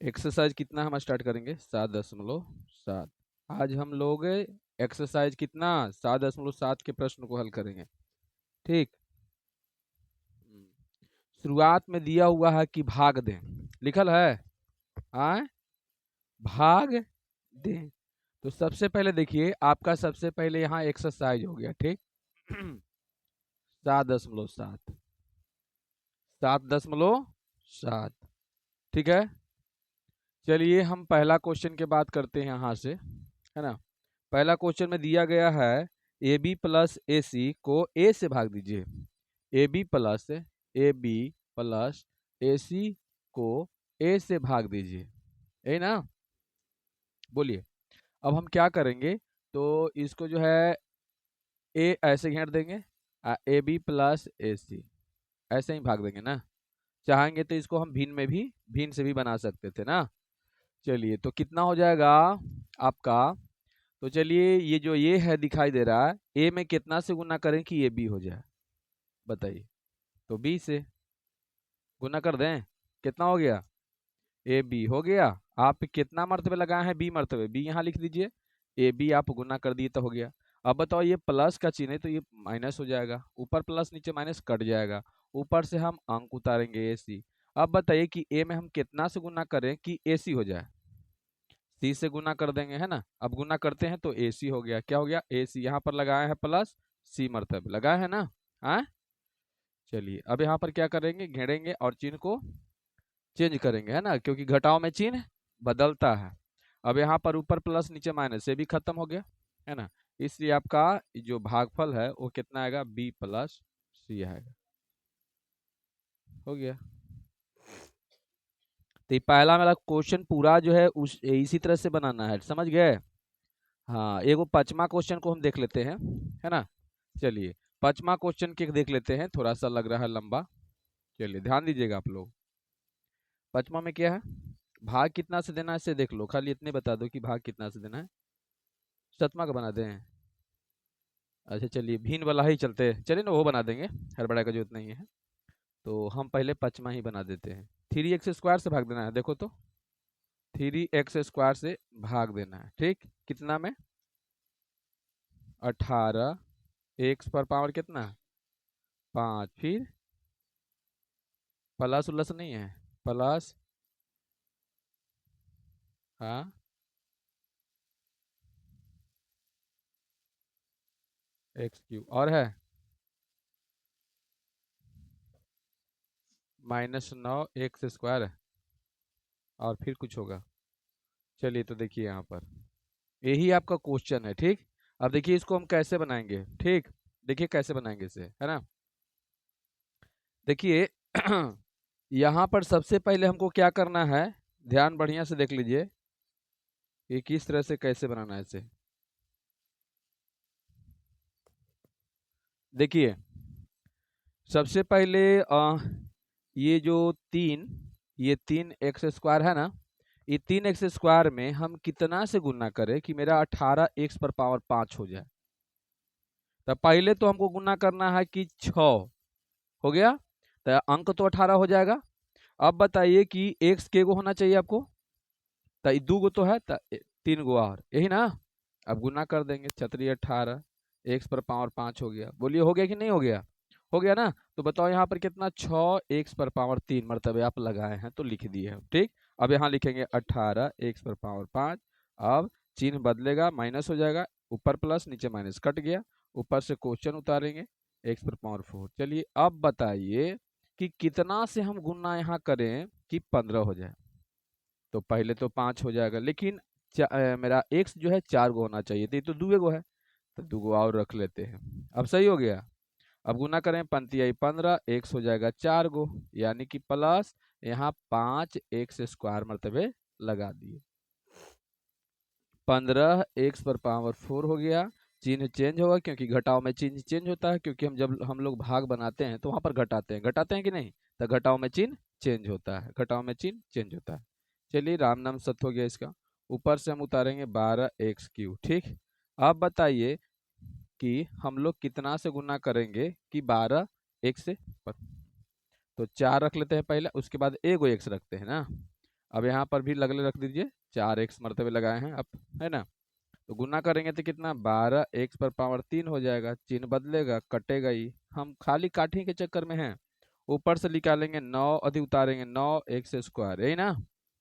Exercise कितना हम start करेंगे 7.7। आज हम लोग एक्सरसाइज कितना 7.7 के प्रश्न को हल करेंगे। ठीक। शुरुआत में दिया हुआ है कि भाग दें, लिखल है आए भाग दें। तो सबसे पहले देखिए आपका सबसे पहले यहाँ एक्सरसाइज हो गया। ठीक 7.7 7.7। ठीक है, चलिए हम पहला क्वेश्चन के बात करते हैं यहाँ से, है ना। पहला क्वेश्चन में दिया गया है ए बी प्लस ए सी को ए से भाग दीजिए। ए बी प्लस ए सी को ए से भाग दीजिए, यही ना। बोलिए अब हम क्या करेंगे, तो इसको जो है ए ऐसे घेर देंगे, ए बी प्लस ए सी ऐसे ही भाग देंगे ना। चाहेंगे तो इसको हम भिन्न से भी बना सकते थे ना। चलिए तो कितना हो जाएगा आपका, तो चलिए ये जो ये है दिखाई दे रहा है, ए में कितना से गुना करें कि ये बी हो जाए, बताइए। तो बी से गुना कर दें, कितना हो गया ए बी हो गया। आप कितना मर्तबे लगाए हैं बी मर्तबे, बी यहाँ लिख दीजिए, ए बी आप गुना कर दिए तो हो गया। अब बताओ ये प्लस का चिन्ह है तो ये माइनस हो जाएगा, ऊपर प्लस नीचे माइनस कट जाएगा, ऊपर से हम अंक उतारेंगे ए सी। अब बताइए कि ए में हम कितना से गुना करें कि ए सी हो जाए, सी से गुना कर देंगे, है ना। अब गुना करते हैं तो ए सी हो गया, क्या हो गया ए सी, यहाँ पर लगाए हैं प्लस सी मर्तबे लगाए हैं ना। हाँ चलिए अब यहाँ पर क्या करेंगे, घेरेंगे और चिन्ह को चेंज करेंगे, है ना, क्योंकि घटाव में चिन्ह बदलता है। अब यहाँ पर ऊपर प्लस नीचे माइनस से भी खत्म हो गया, है ना। इसलिए आपका जो भागफल है वो कितना आएगा बी प्लस सी आएगा, हो गया। तो ये पहला मेरा क्वेश्चन पूरा जो है उस इसी तरह से बनाना है, समझ गए। हाँ एगो पांचवा क्वेश्चन को हम देख लेते हैं, है ना। चलिए पांचवा क्वेश्चन के देख लेते हैं, थोड़ा सा लग रहा है लंबा। चलिए ध्यान दीजिएगा आप लोग। पांचवा में क्या है, भाग कितना से देना है इसे देख लो, खाली इतने बता दो कि भाग कितना से देना है। सतमा का बना दें, अच्छा चलिए भिन्न वाला ही चलते हैं, चलिए ना वो बना देंगे, हड़बड़ा का जरूरत नहीं है। तो हम पहले पांचवा ही बना देते हैं। 3x² से भाग देना है, देखो तो 3x² से भाग देना है। ठीक कितना में 18, एक्स पर पावर कितना 5, फिर प्लस उलस नहीं है, प्लस हाँ x³ और है -9x² और फिर कुछ होगा। चलिए तो देखिए यहाँ पर यही आपका क्वेश्चन है। ठीक अब देखिए इसको हम कैसे बनाएंगे, ठीक देखिए कैसे बनाएंगे इसे, है ना। देखिए यहाँ पर सबसे पहले हमको क्या करना है, ध्यान बढ़िया से देख लीजिए कि किस तरह से कैसे बनाना है इसे। देखिए सबसे पहले ये जो ये 3x² है ना, ये 3x² में हम कितना से गुना करें कि मेरा 18x पर पावर 5 हो जाए। तो पहले तो हमको गुना करना है कि 6 हो गया, तो अंक तो 18 हो जाएगा। अब बताइए कि x के गो होना चाहिए आपको, तो ये 2 गो तो है, तो 3 गो और यही ना। अब गुना कर देंगे, 18 x पर पावर 5 हो गया। बोलिए हो गया कि नहीं हो गया, हो गया ना। तो बताओ यहाँ पर कितना 6x पर पावर 3 मरतबे आप लगाए हैं तो लिख दिए हैं। ठीक अब यहाँ लिखेंगे 18x पर पावर 5। अब चिन्ह बदलेगा, माइनस हो जाएगा, ऊपर प्लस नीचे माइनस कट गया, ऊपर से क्वेश्चन उतारेंगे x पर पावर 4। चलिए अब बताइए कि कितना से हम गुना यहाँ करें कि 15 हो जाए। तो पहले तो 5 हो जाएगा, लेकिन मेरा x जो है 4 गो होना चाहिए, तो ये तो 2 गो है, तो 2 गो और रख लेते हैं। अब सही हो गया। अब गुना करें, पंती आई 15, x हो जाएगा 4 गो, यानी कि प्लस यहाँ 5x² मरतबे लगा दिए, 15x पर पावर 4 हो गया। चिन्ह चेंज होगा क्योंकि घटाव में चिन्ह चेंज होता है, क्योंकि हम लोग भाग बनाते हैं तो वहां पर घटाते हैं कि नहीं, तो घटाव में चिन्ह चेंज होता है, घटाव में चिन्ह चेंज होता है। चलिए राम नाम सत्य हो गया इसका। ऊपर से हम उतारेंगे 12x³। ठीक अब बताइए कि हम लोग कितना से गुना करेंगे कि 12 x से तो 4 रख लेते हैं पहले, उसके बाद एगो x रखते हैं ना। अब यहाँ पर भी लगले रख दीजिए, 4x मरतबे लगाए हैं अब, है ना। तो गुना करेंगे तो कितना, 12x पर पावर 3 हो जाएगा, चिन्ह बदलेगा, कटेगा ही, हम खाली काठी के चक्कर में हैं। ऊपर से निकालेंगे 9 अधिक उतारेंगे 9x², यही ना।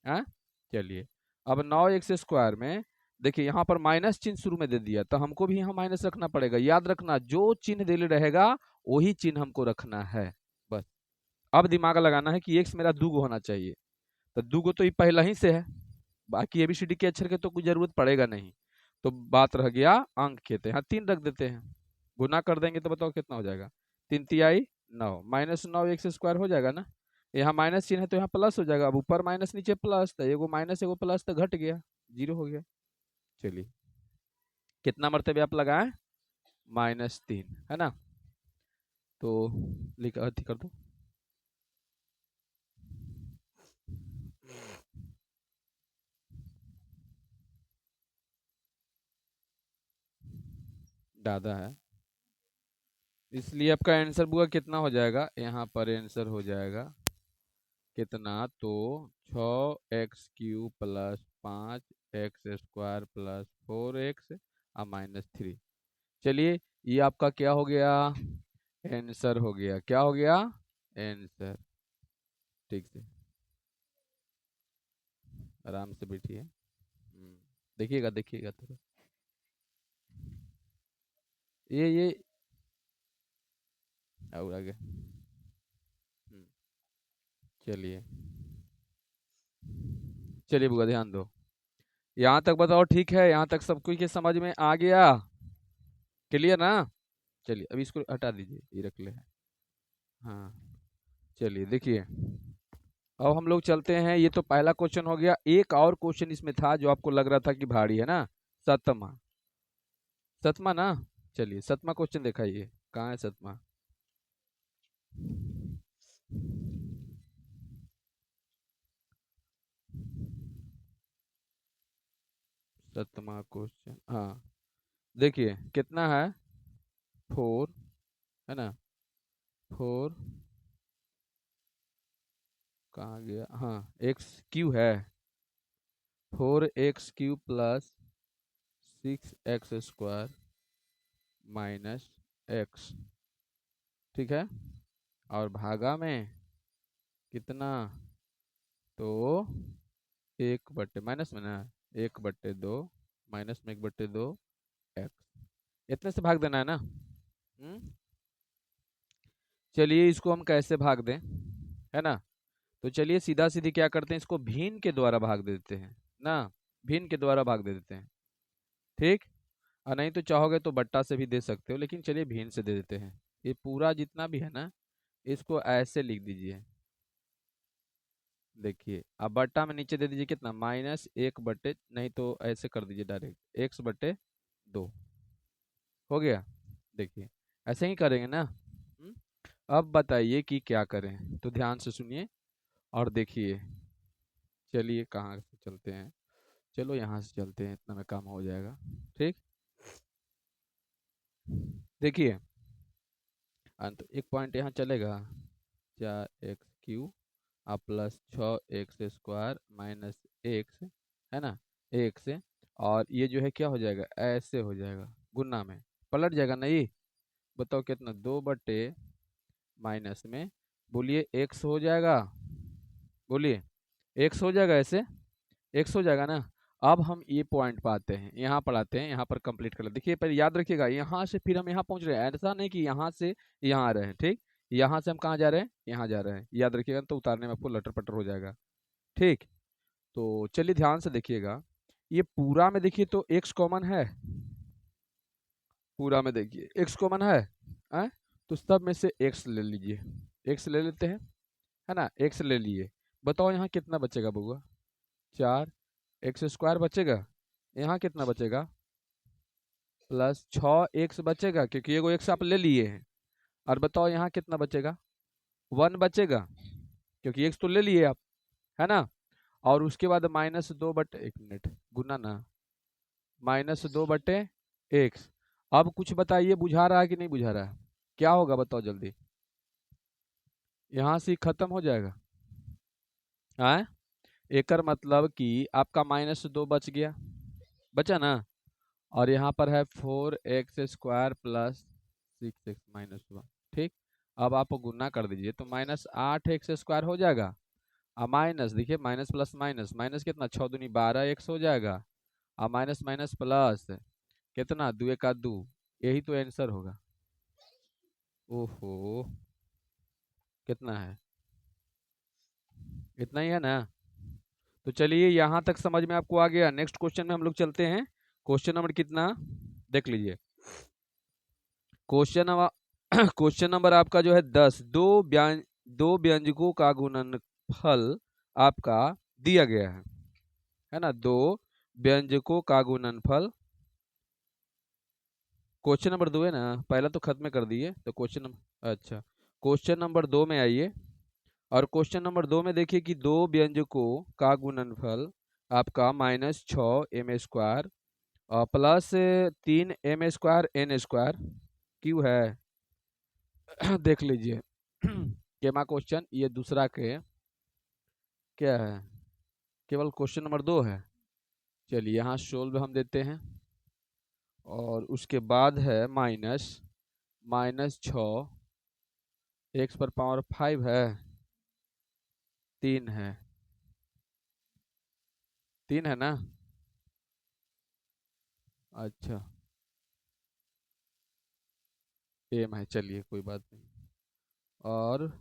हाँ, चलिए। अब 9x² में देखिए यहाँ पर माइनस चिन्ह शुरू में दे दिया, तो हमको भी यहाँ माइनस रखना पड़ेगा। याद रखना, जो चिन्ह दे रहेगा वही चिन्ह हमको रखना है, बस। अब दिमाग लगाना है कि x मेरा दुगो होना चाहिए, तो दुगो तो ये पहला ही से है, बाकी ABCD के अक्षर के तो कोई जरूरत पड़ेगा नहीं। तो बात रह गया अंक के, तो यहाँ 3 रख देते हैं। गुना कर देंगे तो बताओ कितना हो जाएगा, 3 तिहाई 9, -9x² हो जाएगा ना। यहाँ माइनस चिन्ह है तो यहाँ प्लस हो जाएगा, अब ऊपर माइनस नीचे प्लस, तो एगो माइनस एगो प्लस तो घट गया, 0 हो गया। चलिए, कितना मरतबे आप लगाएं, -3, है ना। तो लिख अथी कर दो। दादा है, इसलिए आपका आंसर बुआ कितना हो जाएगा, यहाँ पर आंसर हो जाएगा कितना, तो 6x³ plus 5x² plus 4x और -3। चलिए, ये आपका क्या हो गया, आंसर हो गया। क्या हो गया, आंसर। ठीक से आराम से बैठिए, देखिएगा देखिएगा थोड़ा, ये और आगे। चलिए, चलिए बुआ ध्यान दो, यहाँ तक बताओ ठीक है, यहाँ तक सब कुछ के समझ में आ गया, क्लियर ना। चलिए, अभी इसको हटा दीजिए, ये रख ले। हाँ, चलिए देखिए, अब हम लोग चलते हैं। ये तो पहला क्वेश्चन हो गया, एक और क्वेश्चन इसमें था जो आपको लग रहा था कि भारी है ना, सतमा। सतमा ना, चलिए सतमा क्वेश्चन दिखाइए, कहाँ है सतमा। सतमा क्वेश्चन, हाँ, देखिए कितना है, 4, है ना, 4, कहाँ गया, हाँ, x³ है, 4x³ plus 6x² minus x, ठीक है। और भागा में कितना, तो 1/, माइनस में ना 1/2, माइनस में 1/2 x, इतने से भाग देना है ना। चलिए, इसको हम कैसे भाग दें, है ना। तो चलिए सीधा सीधी क्या करते हैं, इसको भिन्न के द्वारा भाग दे देते हैं ना, भिन्न के द्वारा भाग दे देते हैं, ठीक। और नहीं तो चाहोगे तो बट्टा से भी दे सकते हो, लेकिन चलिए भिन्न से दे देते हैं। ये पूरा जितना भी है ना, इसको ऐसे लिख दीजिए, देखिए। अब बट्टा में नीचे दे दीजिए कितना, -1/, नहीं तो ऐसे कर दीजिए डायरेक्ट, x/2 हो गया। देखिए, ऐसे ही करेंगे ना। अब बताइए कि क्या करें, तो ध्यान से सुनिए और देखिए। चलिए, कहाँ से चलते हैं, चलो यहाँ से चलते हैं, इतना में काम हो जाएगा, ठीक। देखिए, अंत एक पॉइंट यहाँ चलेगा, 4x³ और प्लस 6x² माइनस x, है ना, x। और ये जो है क्या हो जाएगा, ऐसे हो जाएगा, गुना में पलट जाएगा ना ये। बताओ कितना, 2/, माइनस में, बोलिए x हो जाएगा, बोलिए x हो जाएगा, ऐसे x हो जाएगा ना। अब हम ये पॉइंट पाते हैं, यहाँ पर आते हैं, यहाँ पर कंप्लीट कर ले। देखिए पहले याद रखिएगा, यहाँ से फिर हम यहाँ पहुँच रहे हैं, ऐसा नहीं कि यहाँ से यहाँ आ रहे हैं, ठीक। यहाँ से हम कहाँ जा रहे हैं, यहाँ जा रहे हैं, याद रखिएगा, तो उतारने में आपको लटर पटर हो जाएगा, ठीक। तो चलिए ध्यान से देखिएगा, ये पूरा में देखिए तो x कॉमन है, पूरा में देखिए x कॉमन है, तो सब में से x ले लीजिए, x ले लेते हैं, है ना, x ले लिए। बताओ यहाँ कितना बचेगा बउआ, 4x² बचेगा, यहाँ कितना बचेगा, प्लस 6x बचेगा, क्योंकि एगो x आप ले लिए हैं। और बताओ यहाँ कितना बचेगा, 1 बचेगा, क्योंकि x तो ले लिए आप, है ना। और उसके बाद -2/, एक मिनट, गुना ना, -2/x। अब कुछ बताइए, बुझा रहा है कि नहीं बुझा रहा है, क्या होगा बताओ जल्दी, यहाँ से खत्म हो जाएगा, है। एकर मतलब कि आपका -2 बच गया, बचा ना। और यहाँ पर है 4x² प्लस 6x माइनस 1। ठीक, अब आप गुना कर दीजिए तो -8x² हो जाएगा। अब माइनस देखिए, माइनस प्लस माइनस, माइनस कितना, 6 दूनी 12x हो जाएगा। अब माइनस माइनस प्लस कितना, 2 1 2, यही तो आंसर होगा। ओहो, कितना है, इतना ही है ना। तो चलिए यहाँ तक समझ में आपको आ गया। नेक्स्ट क्वेश्चन में हम लोग चलते हैं। क्वेश्चन नंबर कितना, देख लीजिए। क्वेश्चन नंबर क्वेश्चन नंबर आपका जो है 10, दो व्यंजकों का गुणनफल आपका दिया गया है ना। दो व्यंजकों का गुणनफल, क्वेश्चन नंबर 2 है ना, पहला तो खत्म कर दिए। तो क्वेश्चन नंबर, अच्छा, क्वेश्चन नंबर 2 में आइए। और क्वेश्चन नंबर 2 में देखिए कि दो व्यंजकों का गुणनफल आपका -6m² और प्लस 3m² n² क्यू है। देख लीजिए। केमा क्वेश्चन, ये दूसरा के क्या है, केवल क्वेश्चन नंबर 2 है। चलिए यहाँ सोल्व हम देते हैं। और उसके बाद है -6, x⁻5 है, 3 है, 3 है ना। अच्छा, एम है, चलिए कोई बात नहीं। और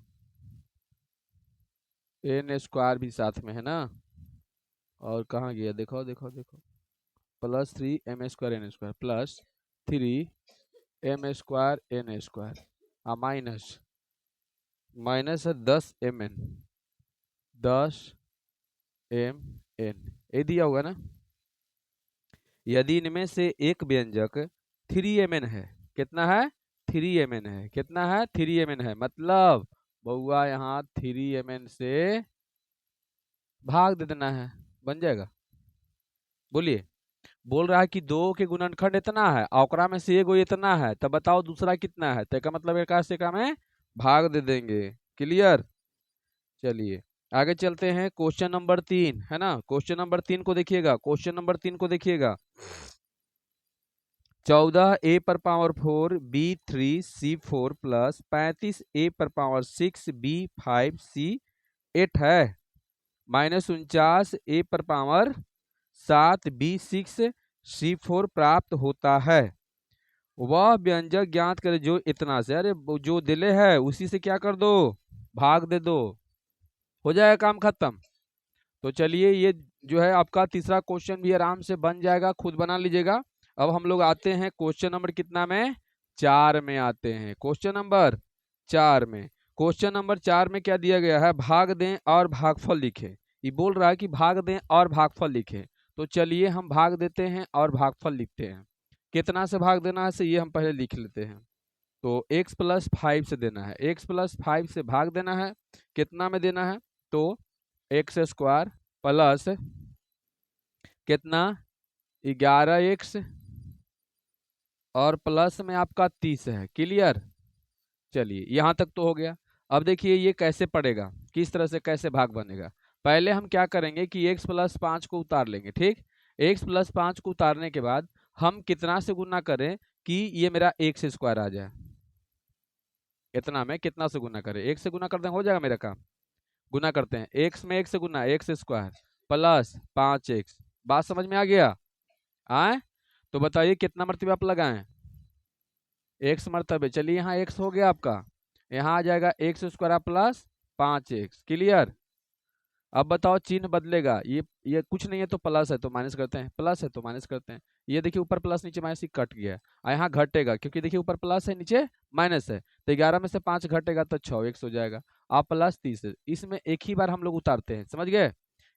n² भी साथ में है ना। और कहाँ गया, देखो देखो देखो, +3m² n² plus 3m² n², minus minus है 10mn, 10mn, ये दिया होगा ना। यदि इनमें से एक व्यंजक 3mn है, कितना है, 3mn है, कितना है, 3mn है, मतलब बउआ यहाँ 3mn से भाग दे देना है, बन जाएगा। बोलिए, बोल रहा है कि दो के गुणनखंड इतना है और ओकरा में से एगो इतना है, तब बताओ दूसरा कितना है। तो का मतलब एक से का में भाग दे देंगे। क्लियर। चलिए आगे चलते हैं। क्वेश्चन नंबर 3 है ना, क्वेश्चन नंबर 3 को देखिएगा, क्वेश्चन नंबर 3 को देखिएगा। 14a⁴ b3c4 प्लस 35a⁻6b5c8 है, -49a⁻7b6c4 प्राप्त होता है। वह व्यंजक ज्ञात करे जो इतना से, अरे जो दिले है उसी से क्या कर दो, भाग दे दो, हो जाएगा काम खत्म। तो चलिए ये जो है आपका तीसरा क्वेश्चन भी आराम से बन जाएगा, खुद बना लीजिएगा। अब हम लोग आते हैं क्वेश्चन नंबर कितना में, 4 में आते हैं। क्वेश्चन नंबर 4 में, क्वेश्चन नंबर 4 में क्या दिया गया है, भाग दें और भागफल लिखें। ये बोल रहा है कि भाग दें और भागफल लिखें। तो चलिए हम भाग देते हैं और भागफल लिखते हैं। कितना से भाग देना है से ये हम पहले लिख लेते हैं। तो x+5 से देना है, x+5 से भाग देना है, कितना में देना है, तो x² प्लस कितना, 11x और प्लस में आपका 30 है। क्लियर। चलिए यहाँ तक तो हो गया। अब देखिए ये कैसे पड़ेगा, किस तरह से कैसे भाग बनेगा। पहले हम क्या करेंगे कि x+5 को उतार लेंगे। ठीक, x+5 को उतारने के बाद हम कितना से गुना करें कि ये मेरा x² आ जाए। इतना में कितना से गुना करें, 1 से गुना कर दें, हो जाएगा मेरा काम। गुना करते हैं, x में 1 से गुना, x² प्लस 5x। बात समझ में आ गया आए। तो बताइए कितना मरतबे आप लगाएं, x मरतबे। चलिए यहाँ x हो गया आपका, यहाँ आ जाएगा x² प्लस 5x। क्लियर। अब बताओ चिन्ह बदलेगा, ये कुछ नहीं है तो प्लस है तो माइनस करते हैं, प्लस है तो माइनस करते हैं। ये देखिए ऊपर प्लस नीचे माइनस, ही कट गया। यहाँ घटेगा क्योंकि देखिए ऊपर प्लस है नीचे माइनस है, तो 11 में से 5 घटेगा तो 6x हो जाएगा। आप प्लस 30 है। इसमें एक ही बार हम लोग उतारते हैं, समझ गए,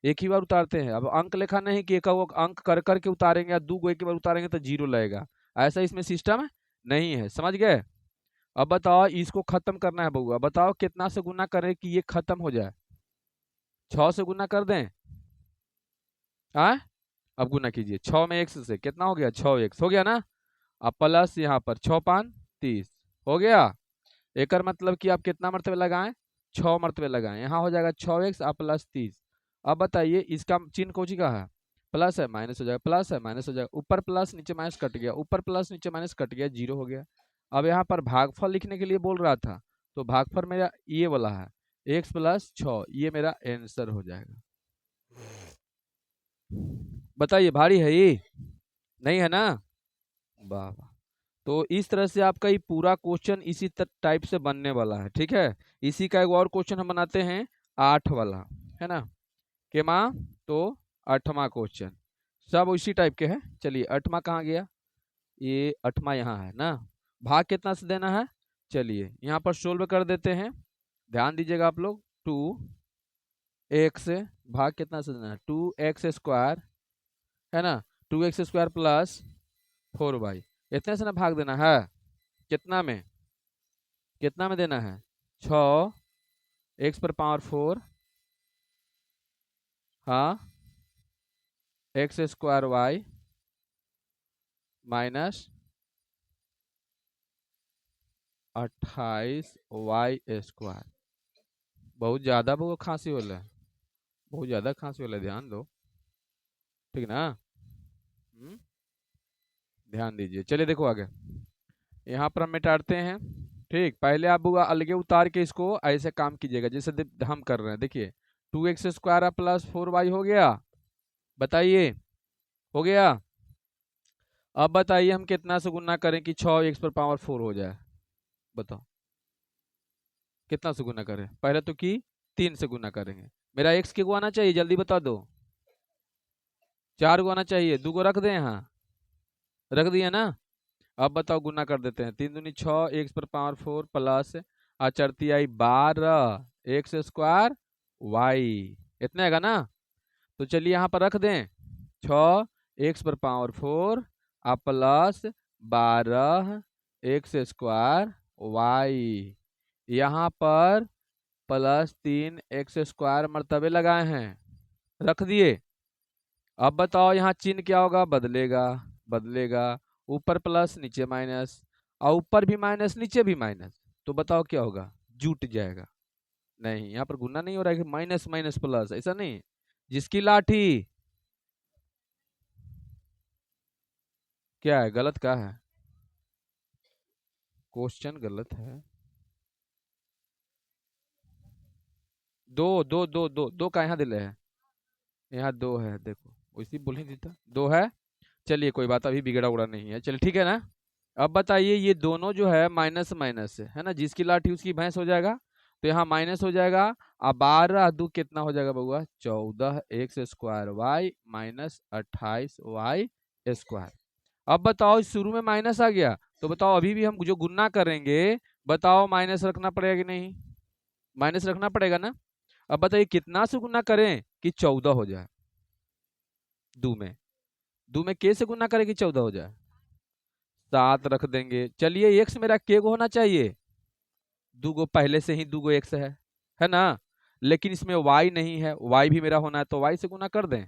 एक ही बार उतारते हैं। अब अंक लिखा नहीं कि एक अंक कर करके उतारेंगे या 2 एक ही बार उतारेंगे तो 0 लगेगा, ऐसा इसमें सिस्टम नहीं है, समझ गए। अब बताओ इसको खत्म करना है बउआ, बताओ कितना से गुना करें कि ये खत्म हो जाए। 6 से गुना कर दें, हाँ। अब गुना कीजिए, 6 में x से कितना हो गया, 6x हो गया ना। अब प्लस यहाँ पर 6×5 30 हो गया। एकर मतलब कि आप कितना मरतबे लगाएं, 6 मरतबे लगाएं। यहाँ हो जाएगा 6x आप प्लस 30। अब बताइए इसका चिन्ह कौन का है, प्लस है माइनस हो जाएगा, प्लस है माइनस हो जाएगा, ऊपर प्लस नीचे माइनस कट गया, ऊपर प्लस नीचे माइनस कट गया, जीरो हो गया। अब यहाँ पर भागफल लिखने के लिए बोल रहा था, तो भागफल मेरा ये वाला है x प्लस 6, ये मेरा आंसर हो जाएगा। बताइए भारी है ये, नहीं है ना? वाह वाह। तो इस तरह से आपका ये पूरा क्वेश्चन इसी टाइप से बनने वाला है, ठीक है। इसी का एक और क्वेश्चन हम बनाते हैं 8 वाला, है ना के माँ, तो 8वां क्वेश्चन सब इसी टाइप के हैं। चलिए 8वां कहाँ गया, ये 8वां यहाँ है ना। भाग कितना से देना है, चलिए यहाँ पर सोल्व कर देते हैं, ध्यान दीजिएगा आप लोग। 2x भाग कितना से देना है, 2x स्क्वायर, है ना, 2x स्क्वायर प्लस 4y, इतने से ना भाग देना है। कितना में, कितना में देना है, 6 x पर पावर 4, हाँ, x square y minus 28y square. बहुत ज़्यादा वो खांसी वाला है, बहुत ज़्यादा खांसी वाला है, ध्यान दो, ठीक ना। ध्यान दीजिए। चलिए देखो आगे, यहाँ पर हम मिटाते हैं, ठीक। पहले आप अलगे उतार के इसको ऐसे काम कीजिएगा जैसे हम कर रहे हैं। देखिए 2x स्क्वायर प्लस 4y हो गया, बताइए हो गया। अब बताइए हम कितना से गुना करें कि 6x पर पावर 4 हो जाए, बताओ कितना से गुना करें। पहले तो कि 3 से गुना करेंगे, मेरा x के को आना चाहिए, जल्दी बता दो। 4 को आना चाहिए, 2 को रख दें, यहाँ रख दिया ना। अब बताओ गुना कर देते हैं, 3 दूनी 6 x पर पावर 4 प्लस अचरती आई 12 एक्स स्क्वायर वाई, इतना आएगा ना। तो चलिए यहाँ पर रख दें 6 x पर power 4 plus 12 x square y, यहाँ पर प्लस 3 एक्स स्क्वायर मर्तबे लगाए हैं, रख दिए। अब बताओ यहाँ चिन्ह क्या होगा, बदलेगा, बदलेगा, ऊपर प्लस नीचे माइनस, और ऊपर भी माइनस नीचे भी माइनस, तो बताओ क्या होगा, जुट जाएगा। नहीं, यहाँ पर गुना नहीं हो रहा है कि माइनस माइनस प्लस, ऐसा नहीं। जिसकी लाठी, क्या है, गलत क्या है, क्वेश्चन गलत है। दो दो दो दो दो का यहाँ दिले है, यहाँ दो है, देखो उसी बोल ही देता, दो है। चलिए कोई बात, अभी बिगड़ा उड़ा नहीं है, चलिए ठीक है ना। अब बताइए ये दोनों जो है माइनस माइनस है ना, जिसकी लाठी उसकी भैंस हो जाएगा, तो यहाँ माइनस हो जाएगा। अब 12 दो कितना हो जाएगा बउआ, 14 x square y minus 28y square. अब बताओ शुरू में माइनस आ गया, तो बताओ अभी भी हम जो गुना करेंगे, बताओ माइनस रखना पड़ेगा कि नहीं, माइनस रखना पड़ेगा ना। अब बताइए कितना से गुना करें कि 14 हो जाए, दो में, दो में के से गुना करें कि 14 हो जाए, 7 रख देंगे। चलिए एक्स मेरा के को होना चाहिए, दो गो पहले से ही दो गो एक्स है ना, लेकिन इसमें वाई नहीं है, वाई भी मेरा होना है, तो वाई से गुना कर दें।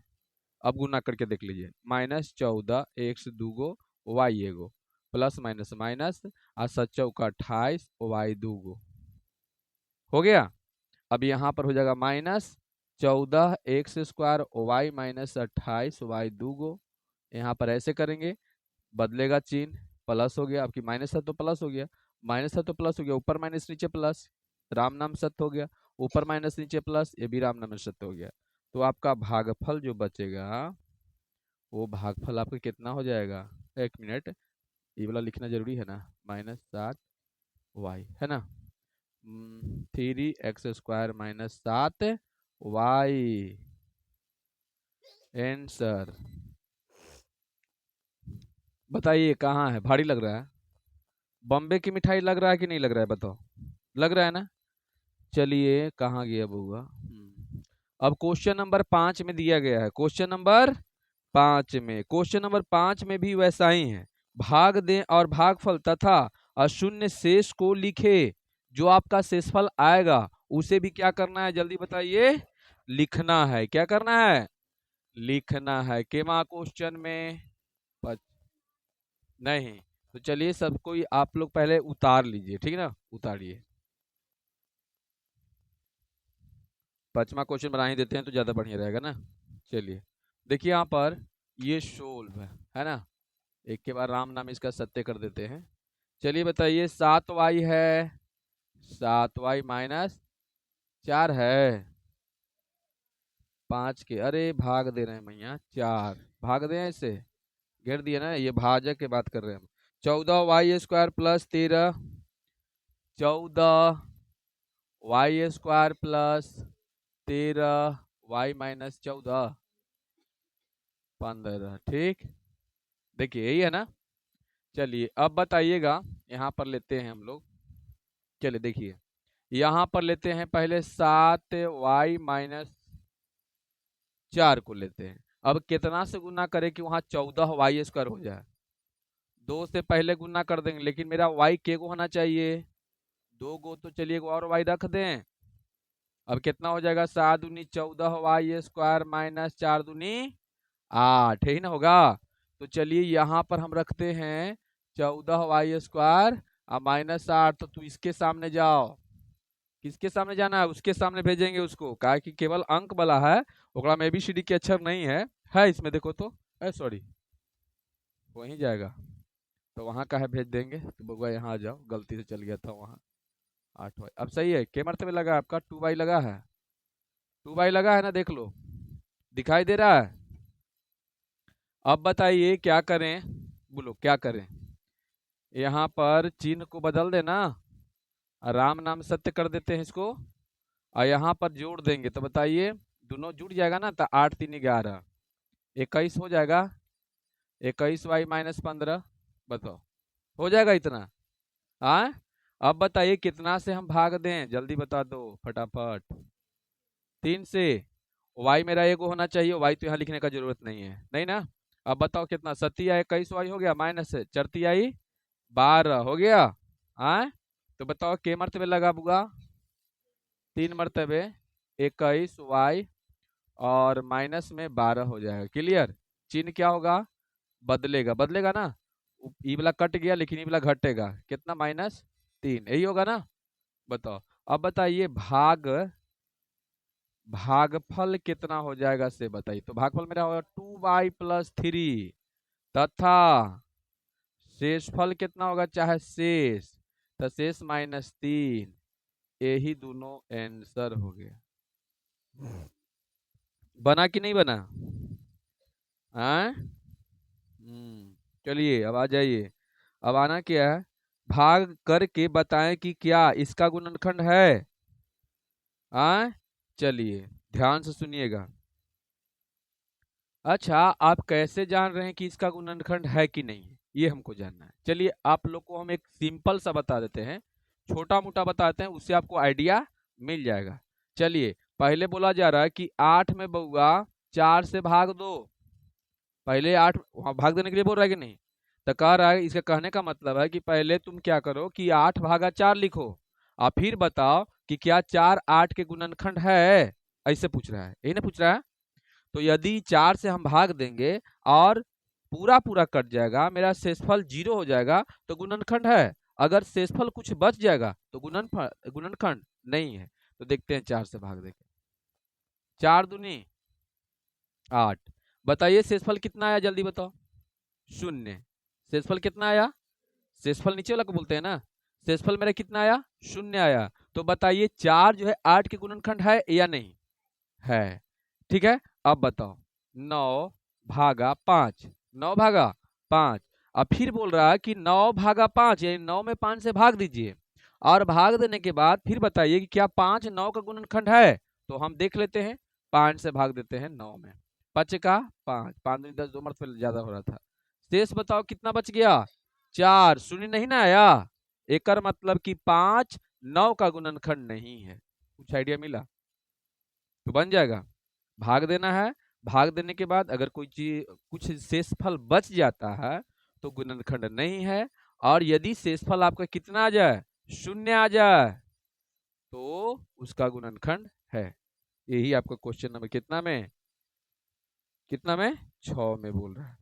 अब गुना करके देख लीजिए, -14 एक्स दो गो वाई एगो, प्लस माइनस माइनस, और 7 चौका 28 वाई दो गो, हो गया। अब यहाँ पर हो जाएगा -14 x square y minus 28 y दो गो, यहाँ पर ऐसे करेंगे, बदलेगा चिन्ह, प्लस हो गया, आपकी माइनस है तो प्लस हो गया, माइनस है तो प्लस हो गया, ऊपर माइनस नीचे प्लस, राम नाम सत्य हो गया, ऊपर माइनस नीचे प्लस, ये भी राम नाम सत्य हो गया। तो आपका भागफल जो बचेगा, वो भागफल आपका कितना हो जाएगा, एक मिनट, ये वाला लिखना जरूरी है ना, -7y है ना, 3x square minus 7y, answer. बताइए कहाँ है, भारी लग रहा है, बॉम्बे की मिठाई लग रहा है कि नहीं लग रहा है, बताओ, लग रहा है ना। चलिए कहाँ गया बउआ, अब क्वेश्चन नंबर 5 में दिया गया है, क्वेश्चन नंबर 5 में, क्वेश्चन नंबर 5 में भी वैसा ही है, भाग दें और भागफल तथा अशून्य शेष को लिखे, जो आपका शेषफल आएगा उसे भी क्या करना है, जल्दी बताइए, लिखना है, क्या करना है, लिखना है। केमा क्वेश्चन में नहीं, तो चलिए सबको आप लोग पहले उतार लीजिए, ठीक है ना, उतारिए, 5वां क्वेश्चन बना ही देते हैं तो ज़्यादा बढ़िया रहेगा ना। चलिए देखिए यहाँ पर ये सोल्व है ना, एक के बाद राम नाम इसका सत्य कर देते हैं। चलिए बताइए 7y है, 7y माइनस 4 है, 5 के अरे भाग दे रहे हैं भैया, 4 भाग दे ऐसे घेर दिए ना, ये भाजक की बात कर रहे हैं हम। 14y² plus 13, 14y² plus 13y minus 14 15। ठीक, देखिए यही है ना। चलिए अब बताइएगा, यहाँ पर लेते हैं हम लोग। चलिए देखिए यहाँ पर लेते हैं पहले 7y माइनस 4 को लेते हैं। अब कितना से गुना करें कि वहाँ 14y² हो जाए? 2 से पहले गुना कर देंगे, लेकिन मेरा y के को होना चाहिए 2 गो, तो चलिए एक और y रख दें। अब कितना हो जाएगा, 7 दूनी 14y² माइनस 4 दूनी 8, यही ना होगा। तो चलिए यहाँ पर हम रखते हैं 14y² और माइनस 8, तो तू इसके सामने जाओ। किसके सामने जाना है? उसके सामने भेजेंगे उसको, काहे कि केवल अंक वाला है, ओकरा में ABCD के अक्षर नहीं है इसमें देखो तो, सॉरी वहीं जाएगा, तो वहाँ का है भेज देंगे। तो बउआ यहाँ आ जाओ, गलती से चल गया था वहाँ। 8y अब सही है, के मरतबे लगा आपका 2y लगा है, 2y लगा है ना, देख लो दिखाई दे रहा है। अब बताइए क्या करें, बोलो क्या करें? यहाँ पर चिन्ह को बदल देना, राम नाम सत्य कर देते हैं इसको, और यहाँ पर जोड़ देंगे तो बताइए दोनों जुड़ जाएगा ना, तो 8 3 11 21 हो जाएगा, 21y माइनस 15, बताओ हो जाएगा इतना? हाँ, अब बताइए कितना से हम भाग दें, जल्दी बता दो फटाफट। 3 से। y मेरा एगो होना चाहिए, y तो यहाँ लिखने का जरूरत नहीं है, नहीं ना। अब बताओ कितना, 21y हो गया माइनस 4y 12 हो गया। हाँ, तो बताओ के मरतबे लगा बुआ, 3 मरतबे 21y और माइनस में 12 हो जाएगा। क्लियर? चिन्ह क्या होगा, बदलेगा, बदलेगा ना, ई वाला कट गया लेकिन ई वाला घटेगा, कितना -3, यही होगा ना। बताओ अब बताइए भागफल कितना हो जाएगा से बताइए। तो भागफल मेरा होगा 2y प्लस 3 तथा शेषफल कितना होगा, चाहे शेष, तो शेष -3, यही दोनों आंसर हो गया। बना कि नहीं बना? हाँ, चलिए अब आ जाइए। अब आना क्या है, भाग करके बताएं कि क्या इसका गुणनखंड है। हाँ, चलिए ध्यान से सुनिएगा। अच्छा, आप कैसे जान रहे हैं कि इसका गुणनखंड है कि नहीं है, ये हमको जानना है। चलिए आप लोग को हम एक सिंपल सा बता देते हैं, छोटा मोटा बताते हैं, उससे आपको आइडिया मिल जाएगा। चलिए पहले बोला जा रहा है कि 8 में बउआ 4 से भाग दो, पहले 8 वहाँ भाग देने के लिए बोल रहा है कि नहीं, तो कह रहा है, इसका कहने का मतलब है कि पहले तुम क्या करो कि 8 भागा 4 लिखो, और फिर बताओ कि क्या 4 8 के गुणनखंड है, ऐसे पूछ रहा है, यही ना पूछ रहा है। तो यदि 4 से हम भाग देंगे और पूरा पूरा कट जाएगा, मेरा शेषफल 0 हो जाएगा, तो गुणनखंड है। अगर शेषफल कुछ बच जाएगा तो गुणनखंड नहीं है। तो देखते हैं 4 से भाग देंगे, 4 दूनी 8, बताइए शेषफल कितना आया, जल्दी बताओ। 0। शेषफल कितना आया, शेषफल नीचे वाला को बोलते हैं ना, शेषफल मेरा कितना आया, 0 आया। तो बताइए 4 जो है 8 के गुणनखंड है या नहीं है? ठीक है, अब बताओ 9 भागा 5, 9 भागा 5, अब फिर बोल रहा है कि 9 भागा 5, यानी 9 में 5 से भाग दीजिए, और भाग देने के बाद फिर बताइए कि क्या 5 9 का गुणनखंड है। तो हम देख लेते हैं, 5 से भाग देते हैं 9 में, 5 का 5, 5 दूनी 10, 2 मरतबे ज्यादा हो रहा था। शेष बताओ कितना बच गया, 4, शून्य नहीं ना आया, एक मतलब कि 5 9 का गुणनखंड नहीं है। कुछ आइडिया मिला? तो बन जाएगा, भाग देना है, भाग देने के बाद अगर कोई चीज कुछ शेषफल बच जाता है तो गुणनखंड नहीं है, और यदि शेषफल आपका कितना आ जाए, 0 आ जाए, तो उसका गुणनखंड है। यही आपका क्वेश्चन नंबर कितना में, 6 में बोल रहा है।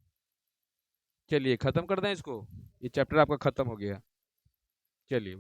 चलिए खत्म कर दें इसको, ये चैप्टर आपका खत्म हो गया। चलिए।